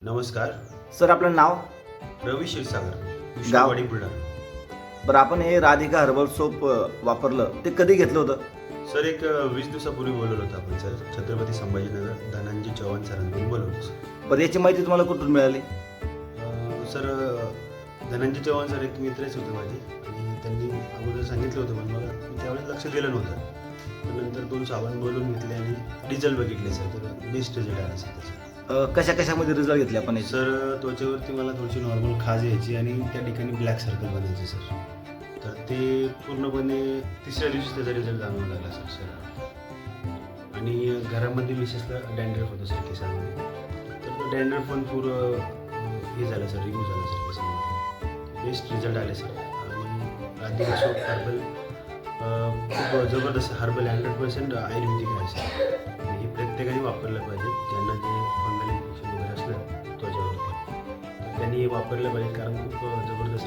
नमस्कार. सर आपलं नाव? रवी क्षीरसागर, गाव? विष्णुवाडी, बुलढाणा. बरं, आपण हे राधिका हर्बल सोप वापरलं ते कधी घेतलं होतं? सर एक 20 दिवसापूर्वी बोलवलं होतं आपण सर. छत्रपती संभाजीनगर धनंजय चव्हाण सरांकडून बोलवलं सर. बरं, याची माहिती तुम्हाला कुठून मिळाली? सर धनंजय चव्हाण सर एक मित्रच होते माझे आणि त्यांनी अगोदर सांगितलं होतं पण मला मी त्यावेळेस लक्ष दिलं नव्हतं. पण नंतर 2 साबण बोलवून घेतले आणि रिझल्ट बघितले सर. तर बेस्ट रिझल्ट आला सर त्याचा. कशा कशामध्ये रिझल्ट घेतले आपण याचे? सर त्वचेवरती मला थोडीशी नॉर्मल खाज यायची आणि त्या ठिकाणी ब्लॅक सर्कल बनायचे सर. तर ते पूर्णपणे तिसऱ्या दिवशी त्याचा रिझल्ट जाणवू लागला सर. आणि घरामध्ये मिसेसला डॅन्ड्रफ होतं सर केसांमध्ये. तर तो डॅन्ड्रफ पण पूर्ण हे झालं सर, रिमूव्ह झालं सर केसांमध्ये. बेस्ट रिझल्ट आले सर. आणि राधिका सोप हर्बल खूप जबरदस्त हर्बल 100% आयुर्वेदिक आहे सर. आणि हे प्रत्येकाने वापरलं पाहिजे ज्यांना जे फंगल इन्फेक्शन वगैरे असलं त्वचेवरती. तर त्यांनी हे वापरलं पाहिजे कारण खूप जबरदस्त